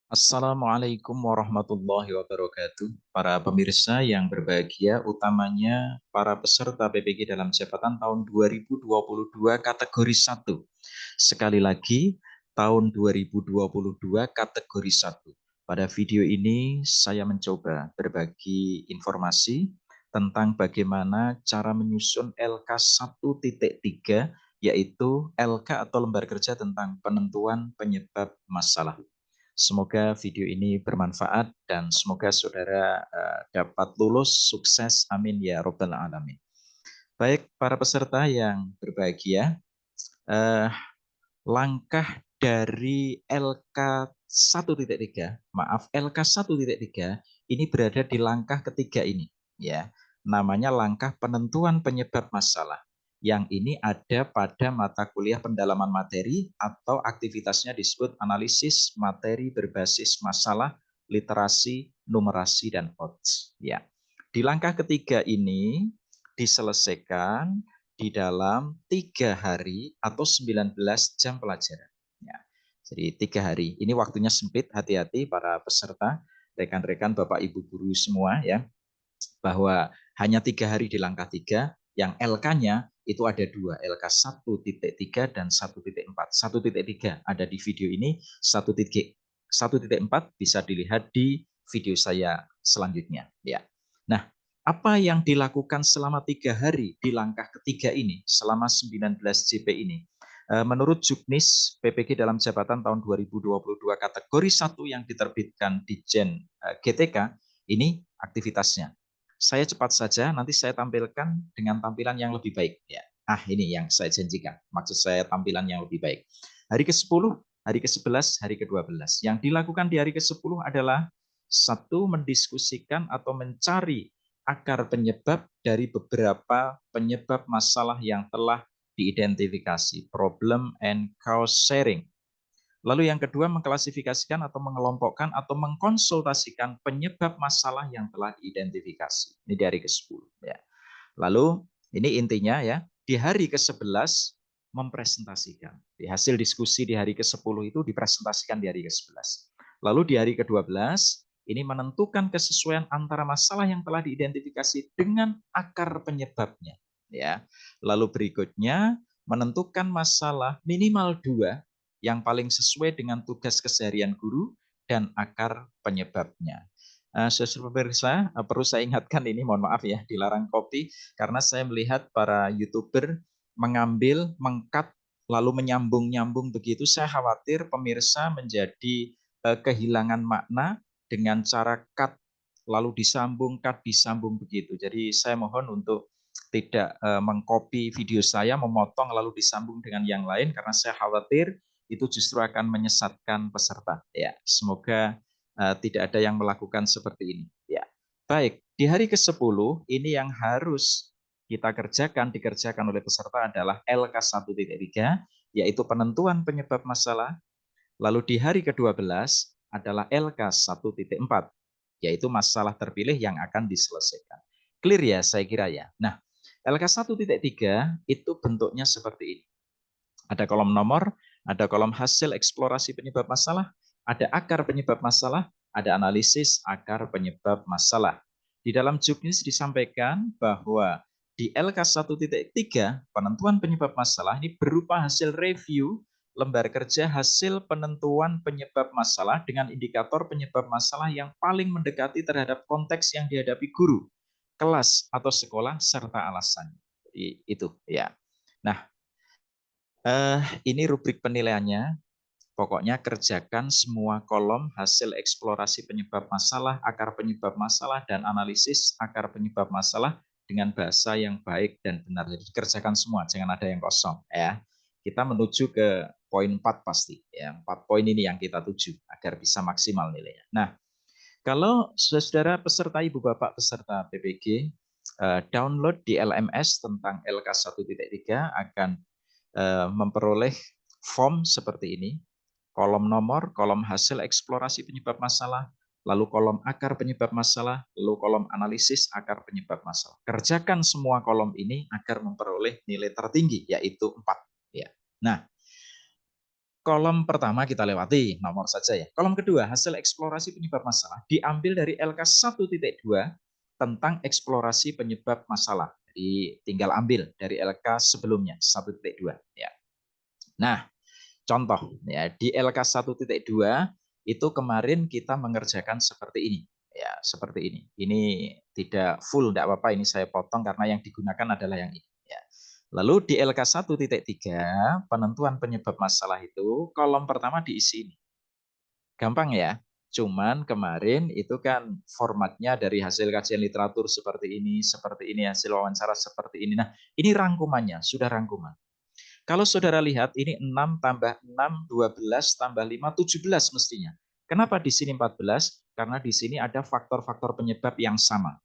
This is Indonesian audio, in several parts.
Assalamualaikum warahmatullahi wabarakatuh. Para pemirsa yang berbahagia, utamanya para peserta PPG dalam jabatan tahun 2022 kategori 1. Sekali lagi, tahun 2022 kategori 1. Pada video ini, saya mencoba berbagi informasi tentang bagaimana cara menyusun LK 1.3, yaitu LK atau lembar kerja tentang penentuan penyebab masalah. Semoga video ini bermanfaat dan semoga saudara dapat lulus sukses. Amin ya robbal alamin. Baik, para peserta yang berbahagia, eh, langkah dari LK 1.3, maaf LK 1.3 ini berada di langkah ketiga ini, ya. Namanya langkah penentuan penyebab masalah. Yang ini ada pada mata kuliah pendalaman materi atau aktivitasnya disebut analisis materi berbasis masalah, literasi, numerasi, dan odds. Ya. Di langkah ketiga ini diselesaikan di dalam 3 hari atau 19 jam pelajaran. Ya. Jadi 3 hari. Ini waktunya sempit, hati-hati para peserta, rekan-rekan, Bapak Ibu guru semua ya, bahwa hanya 3 hari di langkah 3, yang LK-nya itu ada 2, LK 1.3 dan 1.4. 1.3 ada di video ini, 1.4 bisa dilihat di video saya selanjutnya. Ya. Nah, apa yang dilakukan selama 3 hari di langkah ketiga ini, selama 19 JP ini? Menurut Juknis PPG dalam jabatan tahun 2022 kategori 1 yang diterbitkan di Jen GTK, ini aktivitasnya. Saya cepat saja, nanti saya tampilkan dengan tampilan yang lebih baik. Ya. Ini yang saya janjikan. Maksud saya tampilan yang lebih baik. Hari ke-10, hari ke-11, hari ke-12. Yang dilakukan di hari ke-10 adalah satu, mendiskusikan atau mencari akar penyebab dari beberapa penyebab masalah yang telah diidentifikasi, problem and cause sharing. Lalu yang kedua, mengklasifikasikan atau mengelompokkan atau mengkonsultasikan penyebab masalah yang telah diidentifikasi. Ini di hari ke-10. Ya. Lalu ini intinya ya, di hari ke-11 mempresentasikan. Di hasil diskusi di hari ke-10 itu dipresentasikan di hari ke-11. Lalu di hari ke-12 ini menentukan kesesuaian antara masalah yang telah diidentifikasi dengan akar penyebabnya. Ya. Lalu berikutnya menentukan masalah minimal 2 yang paling sesuai dengan tugas keseharian guru dan akar penyebabnya. Saudara pemirsa, perlu saya ingatkan ini, mohon maaf ya, dilarang copy, karena saya melihat para YouTuber mengambil, mengkat, lalu menyambung-nyambung begitu. Saya khawatir pemirsa menjadi kehilangan makna dengan cara cut, lalu disambung, cut, disambung begitu. Jadi saya mohon untuk tidak mengcopy video saya, memotong lalu disambung dengan yang lain, karena saya khawatir itu justru akan menyesatkan peserta. Ya, semoga tidak ada yang melakukan seperti ini. Ya, baik. Di hari ke-10 ini yang harus kita dikerjakan oleh peserta adalah LK 1.3, yaitu penentuan penyebab masalah. Lalu di hari ke-12 adalah LK 1.4, yaitu masalah terpilih yang akan diselesaikan. Clear ya, saya kira ya. Nah, LK 1.3 itu bentuknya seperti ini. Ada kolom nomor, ada kolom hasil eksplorasi penyebab masalah, ada akar penyebab masalah, ada analisis akar penyebab masalah. Di dalam juknis disampaikan bahwa di LK 1.3 penentuan penyebab masalah ini berupa hasil review lembar kerja hasil penentuan penyebab masalah dengan indikator penyebab masalah yang paling mendekati terhadap konteks yang dihadapi guru, kelas atau sekolah serta alasan. Itu ya. Nah, ini rubrik penilaiannya. Pokoknya kerjakan semua kolom hasil eksplorasi penyebab masalah, akar penyebab masalah, dan analisis akar penyebab masalah dengan bahasa yang baik dan benar. Jadi kerjakan semua, jangan ada yang kosong. Ya. Kita menuju ke poin 4 pasti. Ya. 4 poin ini yang kita tuju agar bisa maksimal nilainya. Nah, kalau saudara peserta, ibu bapak peserta PPG, download di LMS tentang LK 1.3 akan memperoleh form seperti ini, kolom nomor, kolom hasil eksplorasi penyebab masalah, lalu kolom akar penyebab masalah, lalu kolom analisis akar penyebab masalah. Kerjakan semua kolom ini agar memperoleh nilai tertinggi, yaitu 4. Ya. Nah, Kolom pertama kita lewati, nomor saja ya. Kolom kedua, hasil eksplorasi penyebab masalah diambil dari LK 1.2 tentang eksplorasi penyebab masalah. Jadi tinggal ambil dari LK sebelumnya 1.2 ya. Nah, contoh ya di LK 1.2 itu kemarin kita mengerjakan seperti ini. Ya, seperti ini. Ini tidak full, tidak apa-apa, ini saya potong karena yang digunakan adalah yang ini. Ya. Lalu di LK 1.3, penentuan penyebab masalah itu, kolom pertama diisi ini. Gampang ya. Cuman kemarin itu kan formatnya dari hasil kajian literatur seperti ini, hasil wawancara seperti ini. Nah, ini rangkumannya, sudah rangkuman. Kalau saudara lihat ini 6 tambah 6, 12 tambah 5, 17 mestinya. Kenapa di sini 14? Karena di sini ada faktor-faktor penyebab yang sama,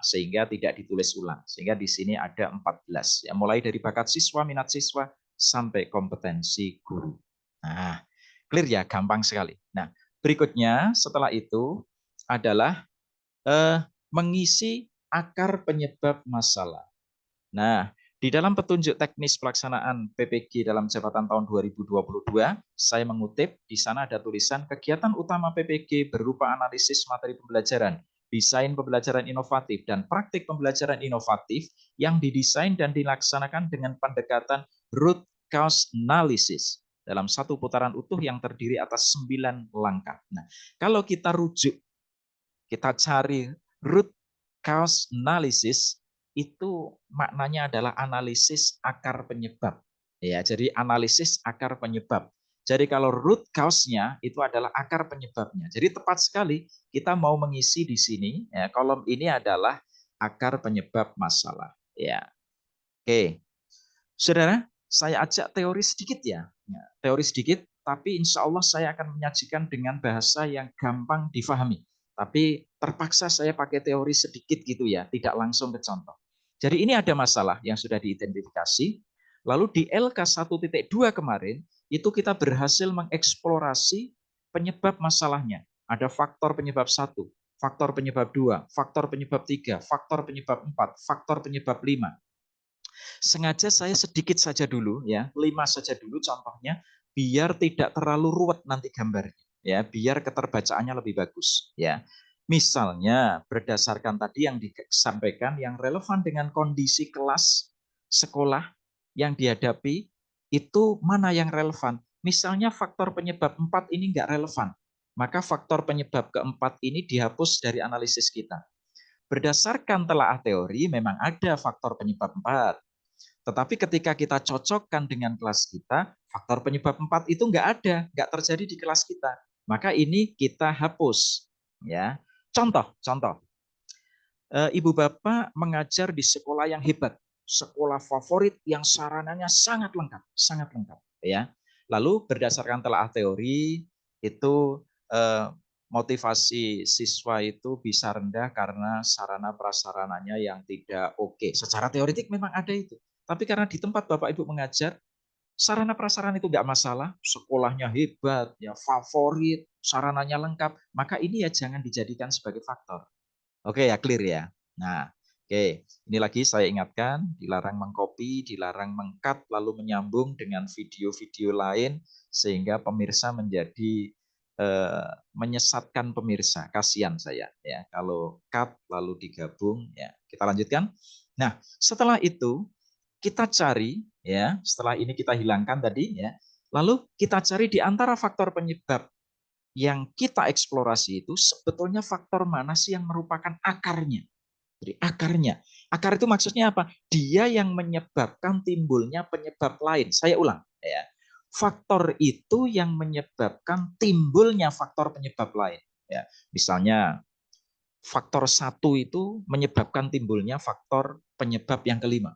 sehingga tidak ditulis ulang. Sehingga di sini ada 14. Ya, mulai dari bakat siswa, minat siswa sampai kompetensi guru. Nah, clear ya, gampang sekali. Nah, berikutnya setelah itu adalah mengisi akar penyebab masalah. Nah, di dalam petunjuk teknis pelaksanaan PPG dalam jabatan tahun 2022, saya mengutip, di sana ada tulisan kegiatan utama PPG berupa analisis materi pembelajaran, desain pembelajaran inovatif, dan praktik pembelajaran inovatif yang didesain dan dilaksanakan dengan pendekatan root cause analysis dalam satu putaran utuh yang terdiri atas 9 langkah. Nah, kalau kita rujuk, kita cari root cause analysis, itu maknanya adalah analisis akar penyebab. Ya, jadi analisis akar penyebab. Jadi kalau root cause-nya itu adalah akar penyebabnya. Jadi tepat sekali kita mau mengisi di sini, ya, kolom ini adalah akar penyebab masalah. Ya, oke. Saudara, saya ajak teori sedikit ya. Teori sedikit, tapi insya Allah saya akan menyajikan dengan bahasa yang gampang difahami. Tapi terpaksa saya pakai teori sedikit gitu ya, tidak langsung ke contoh. Jadi ini ada masalah yang sudah diidentifikasi. Lalu di LK 1.2 kemarin, itu kita berhasil mengeksplorasi penyebab masalahnya. Ada faktor penyebab 1, faktor penyebab 2, faktor penyebab 3, faktor penyebab 4, faktor penyebab 5. Sengaja saya sedikit saja dulu ya, 5 saja dulu contohnya, biar tidak terlalu ruwet nanti gambarnya ya, biar keterbacaannya lebih bagus ya. Misalnya berdasarkan tadi yang disampaikan yang relevan dengan kondisi kelas sekolah yang dihadapi, itu mana yang relevan. Misalnya faktor penyebab 4 ini enggak relevan, maka faktor penyebab keempat ini dihapus dari analisis kita. Berdasarkan telaah teori memang ada faktor penyebab 4. Tetapi ketika kita cocokkan dengan kelas kita, faktor penyebab 4 itu enggak ada, enggak terjadi di kelas kita. Maka ini kita hapus. Ya. Contoh. Ibu bapak mengajar di sekolah yang hebat, sekolah favorit yang sarananya sangat lengkap, ya. Lalu berdasarkan telaah teori itu motivasi siswa itu bisa rendah karena sarana prasarananya yang tidak oke. Secara teoretik memang ada itu, tapi karena di tempat bapak ibu mengajar sarana prasarana itu enggak masalah, sekolahnya hebat, ya favorit, sarananya lengkap, maka ini ya jangan dijadikan sebagai faktor. Oke ya, clear ya. Nah, oke. Ini lagi saya ingatkan, dilarang mengcopy, dilarang meng-cut, lalu menyambung dengan video-video lain, sehingga pemirsa menjadi menyesatkan pemirsa. Kasihan saya ya, kalau cut lalu digabung ya. Kita lanjutkan. Nah, setelah itu kita cari ya, setelah ini kita hilangkan tadi ya, lalu kita cari di antara faktor penyebab yang kita eksplorasi itu sebetulnya faktor mana sih yang merupakan akarnya. Jadi akarnya. Akar itu maksudnya apa? Dia yang menyebabkan timbulnya penyebab lain. Saya ulang ya. Faktor itu yang menyebabkan timbulnya faktor penyebab lain. Ya, misalnya faktor 1 itu menyebabkan timbulnya faktor penyebab yang kelima.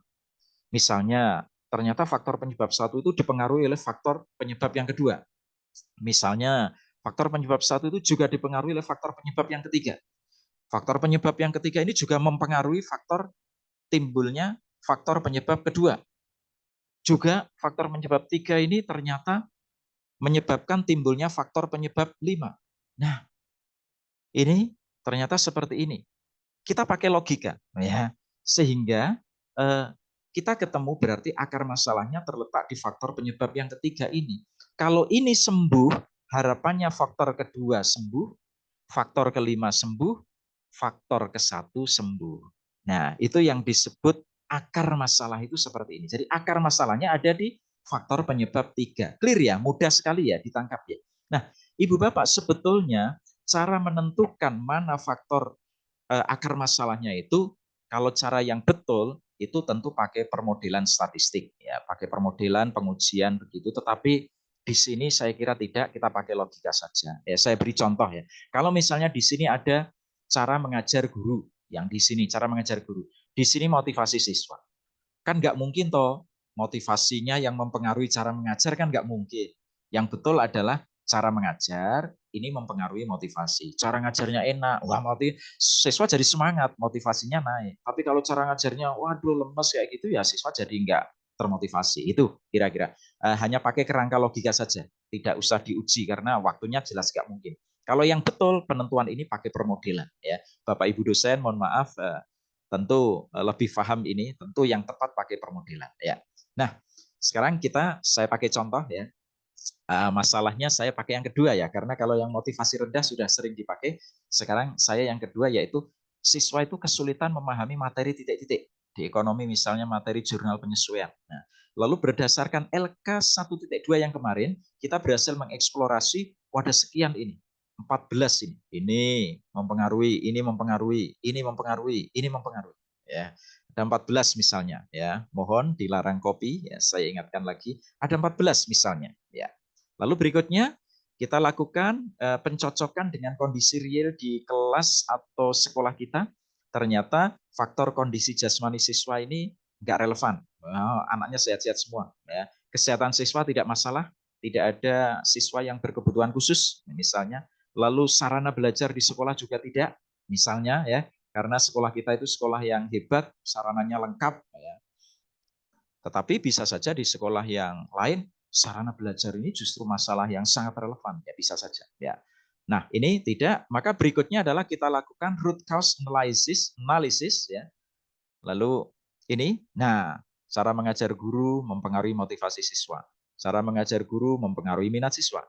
Misalnya ternyata faktor penyebab 1 itu dipengaruhi oleh faktor penyebab yang kedua. Misalnya faktor penyebab 1 itu juga dipengaruhi oleh faktor penyebab yang ketiga. Faktor penyebab yang ketiga ini juga mempengaruhi faktor timbulnya faktor penyebab kedua. Juga faktor penyebab 3 ini ternyata menyebabkan timbulnya faktor penyebab 5. Nah, ini ternyata seperti ini. Kita pakai logika ya. Sehingga kita ketemu berarti akar masalahnya terletak di faktor penyebab yang ketiga ini. Kalau ini sembuh, harapannya faktor kedua sembuh, faktor kelima sembuh, faktor ke-1 sembuh. Nah, itu yang disebut akar masalah itu seperti ini. Jadi akar masalahnya ada di faktor penyebab 3. Clear ya? Mudah sekali ya ditangkap ya. Nah, Ibu Bapak, sebetulnya cara menentukan mana faktor akar masalahnya itu, kalau cara yang betul itu tentu pakai permodelan statistik ya, pakai permodelan pengujian begitu. Tetapi di sini saya kira tidak, kita pakai logika saja. Ya, saya beri contoh ya. Kalau misalnya di sini ada cara mengajar guru, yang di sini cara mengajar guru, di sini motivasi siswa. Kan nggak mungkin toh motivasinya yang mempengaruhi cara mengajar, kan nggak mungkin. Yang betul adalah cara mengajar ini mempengaruhi motivasi. Cara ngajarnya enak, wah siswa jadi semangat, motivasinya naik. Tapi kalau cara ngajarnya, waduh lemes kayak gitu ya siswa jadi nggak termotivasi. Itu kira-kira. Hanya pakai kerangka logika saja, tidak usah diuji karena waktunya jelas nggak mungkin. Kalau yang betul penentuan ini pakai permodelan ya. Bapak Ibu dosen, mohon maaf tentu lebih paham ini, tentu yang tepat pakai permodelan ya. Nah, sekarang saya pakai contoh ya. Masalahnya saya pakai yang kedua ya, karena kalau yang motivasi rendah sudah sering dipakai. Sekarang saya yang kedua yaitu siswa itu kesulitan memahami materi titik-titik. Di ekonomi misalnya materi jurnal penyesuaian. Nah, lalu berdasarkan LK 1.2 yang kemarin, kita berhasil mengeksplorasi wadah sekian ini. 14 ini. Ini mempengaruhi, ini mempengaruhi, ini mempengaruhi, ini mempengaruhi. Ya, ada 14 misalnya ya. Mohon dilarang copy ya, saya ingatkan lagi. Ada 14 misalnya ya. Lalu berikutnya kita lakukan pencocokan dengan kondisi real di kelas atau sekolah kita. Ternyata faktor kondisi jasmani siswa ini nggak relevan. Anaknya sehat-sehat semua. Ya. Kesehatan siswa tidak masalah, tidak ada siswa yang berkebutuhan khusus, misalnya. Lalu sarana belajar di sekolah juga tidak, misalnya ya, karena sekolah kita itu sekolah yang hebat, sarananya lengkap. Ya. Tetapi bisa saja di sekolah yang lain sarana belajar ini justru masalah yang sangat relevan, ya bisa saja. Ya. Nah ini tidak, maka berikutnya adalah kita lakukan root cause analysis ya. Lalu ini, nah cara mengajar guru mempengaruhi motivasi siswa, cara mengajar guru mempengaruhi minat siswa,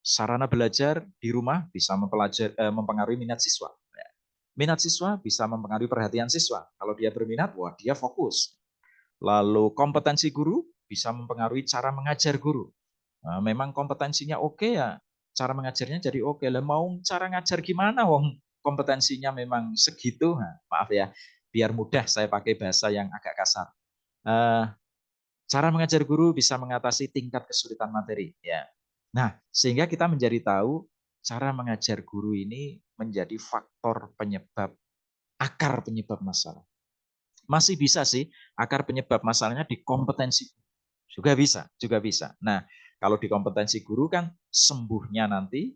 sarana belajar di rumah bisa mempengaruhi minat siswa. Ya. Minat siswa bisa mempengaruhi perhatian siswa. Kalau dia berminat, wah dia fokus. Lalu kompetensi guru bisa mempengaruhi cara mengajar guru. Nah, memang kompetensinya oke ya, cara mengajarnya jadi oke. Lah mau cara ngajar gimana wong kompetensinya memang segitu. Nah, maaf ya, biar mudah saya pakai bahasa yang agak kasar. Cara mengajar guru bisa mengatasi tingkat kesulitan materi ya. Nah, sehingga kita menjadi tahu cara mengajar guru ini menjadi faktor penyebab, akar penyebab masalah. Masih bisa sih akar penyebab masalahnya di kompetensi. Juga bisa, juga bisa. Nah, kalau di kompetensi guru kan sembuhnya nanti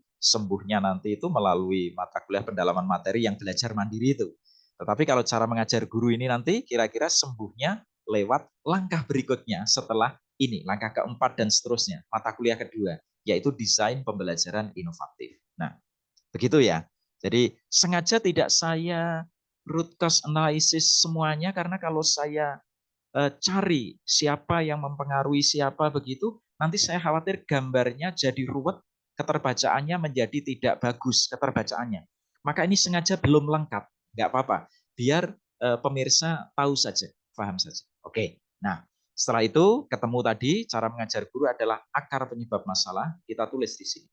itu melalui mata kuliah pendalaman materi yang belajar mandiri itu. Tetapi kalau cara mengajar guru ini nanti kira-kira sembuhnya lewat langkah berikutnya setelah ini, langkah keempat dan seterusnya, mata kuliah kedua, yaitu desain pembelajaran inovatif. Nah, begitu ya. Jadi sengaja tidak saya root cause analysis semuanya karena kalau saya cari siapa yang mempengaruhi siapa begitu, nanti saya khawatir gambarnya jadi ruwet, keterbacaannya menjadi tidak bagus keterbacaannya. Maka ini sengaja belum lengkap, nggak apa-apa. Biar pemirsa tahu saja, paham saja. Oke, nah setelah itu ketemu tadi cara mengajar guru adalah akar penyebab masalah, kita tulis di sini.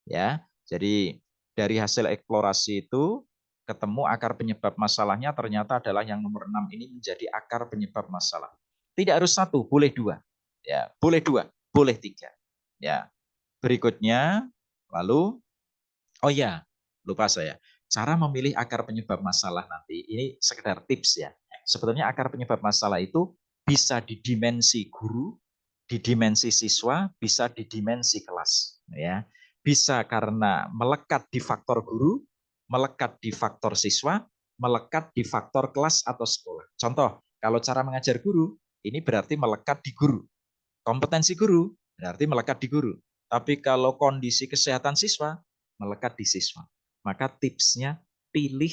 Ya, jadi dari hasil eksplorasi itu ketemu akar penyebab masalahnya ternyata adalah yang nomor 6 ini menjadi akar penyebab masalah. Tidak harus satu, boleh dua. Ya, boleh dua, boleh tiga. Ya. Berikutnya, lalu, oh ya, lupa saya. Cara memilih akar penyebab masalah nanti, ini sekedar tips ya. Sebetulnya akar penyebab masalah itu bisa di dimensi guru, di dimensi siswa, bisa di dimensi kelas. Ya. Bisa karena melekat di faktor guru, melekat di faktor siswa, melekat di faktor kelas atau sekolah. Contoh, kalau cara mengajar guru, ini berarti melekat di guru. Kompetensi guru berarti melekat di guru. Tapi kalau kondisi kesehatan siswa, melekat di siswa. Maka tipsnya pilih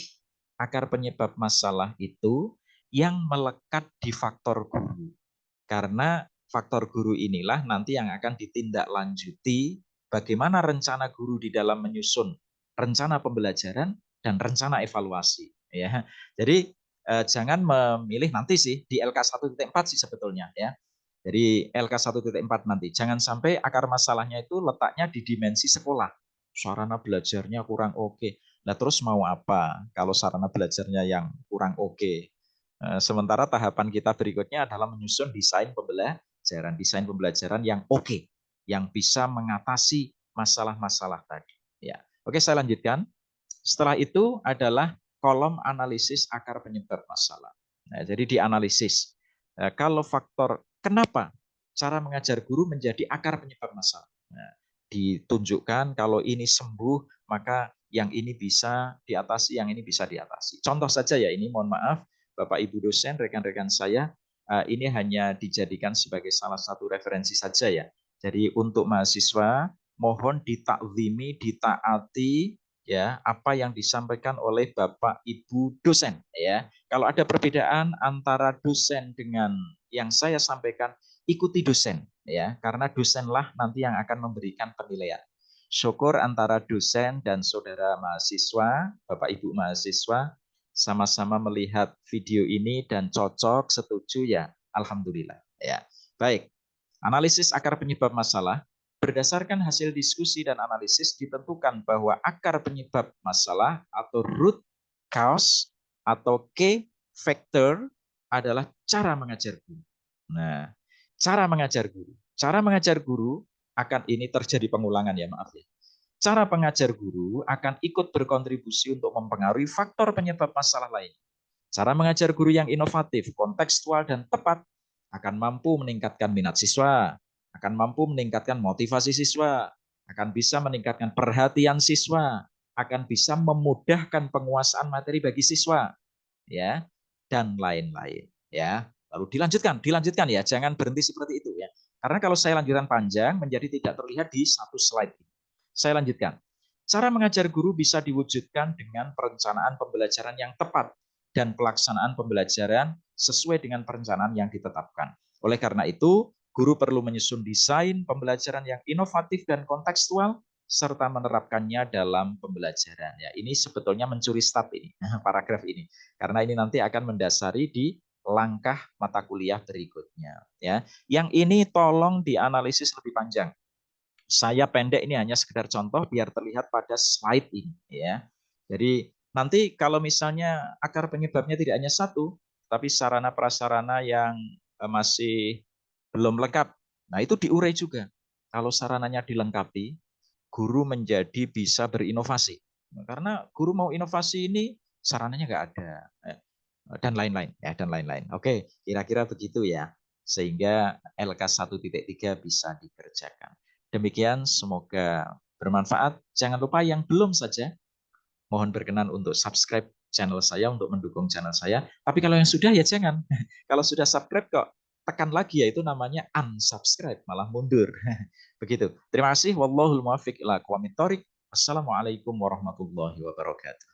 akar penyebab masalah itu yang melekat di faktor guru. Karena faktor guru inilah nanti yang akan ditindaklanjuti bagaimana rencana guru di dalam menyusun rencana pembelajaran dan rencana evaluasi. Ya, jadi jangan memilih nanti sih di LK 1.4 sih sebetulnya ya. Jadi LK 1.4 nanti jangan sampai akar masalahnya itu letaknya di dimensi sekolah. Sarana belajarnya kurang oke. Nah terus mau apa kalau sarana belajarnya yang kurang oke? Sementara tahapan kita berikutnya adalah menyusun desain pembelajaran yang oke, yang bisa mengatasi masalah-masalah tadi. Ya, oke saya lanjutkan. Setelah itu adalah kolom analisis akar penyebab masalah. Nah, jadi dianalisis. Kalau faktor kenapa cara mengajar guru menjadi akar penyebab masalah. Nah, ditunjukkan kalau ini sembuh, maka yang ini bisa diatasi, yang ini bisa diatasi. Contoh saja ya ini, mohon maaf, Bapak Ibu dosen, rekan-rekan saya, ini hanya dijadikan sebagai salah satu referensi saja ya. Jadi untuk mahasiswa, mohon ditaklimi, ditaati ya apa yang disampaikan oleh Bapak Ibu dosen ya. Kalau ada perbedaan antara dosen dengan yang saya sampaikan, ikuti dosen ya, karena dosenlah nanti yang akan memberikan penilaian. Syukur antara dosen dan saudara mahasiswa, Bapak Ibu mahasiswa sama-sama melihat video ini dan cocok, setuju ya, alhamdulillah ya. Baik. Analisis akar penyebab masalah. Berdasarkan hasil diskusi dan analisis ditentukan bahwa akar penyebab masalah atau root cause atau key factor adalah cara mengajar guru. Nah, cara mengajar guru. Cara mengajar guru akan ini terjadi pengulangan ya, maaf ya. Cara pengajar guru akan ikut berkontribusi untuk mempengaruhi faktor penyebab masalah lain. Cara mengajar guru yang inovatif, kontekstual, dan tepat akan mampu meningkatkan minat siswa, akan mampu meningkatkan motivasi siswa, akan bisa meningkatkan perhatian siswa, akan bisa memudahkan penguasaan materi bagi siswa, ya, dan lain-lain, ya. Lalu dilanjutkan ya, jangan berhenti seperti itu ya. Karena kalau saya lanjutkan panjang menjadi tidak terlihat di satu slide. Saya lanjutkan. Cara mengajar guru bisa diwujudkan dengan perencanaan pembelajaran yang tepat dan pelaksanaan pembelajaran sesuai dengan perencanaan yang ditetapkan. Oleh karena itu, guru perlu menyusun desain pembelajaran yang inovatif dan kontekstual serta menerapkannya dalam pembelajaran. Ya, ini sebetulnya mencuri start ini, paragraf ini. Karena ini nanti akan mendasari di langkah mata kuliah berikutnya. Ya, yang ini tolong dianalisis lebih panjang. Saya pendek ini hanya sekedar contoh biar terlihat pada slide ini ya. Jadi nanti kalau misalnya akar penyebabnya tidak hanya satu, tapi sarana prasarana yang masih belum lengkap. Nah, itu diurai juga. Kalau sarananya dilengkapi, guru menjadi bisa berinovasi. Karena guru mau inovasi ini sarananya nggak ada. Dan lain-lain ya, dan lain-lain. Oke, kira-kira begitu ya. Sehingga LK 1.3 bisa dikerjakan. Demikian, semoga bermanfaat. Jangan lupa yang belum saja, mohon berkenan untuk subscribe channel saya, untuk mendukung channel saya. Tapi kalau yang sudah ya jangan. Kalau sudah subscribe kok tekan lagi, yaitu namanya unsubscribe, malah mundur. Begitu. Terima kasih. Wallahul muwaffiq ila aqwamit thoriq. Assalamualaikum warahmatullahi wabarakatuh.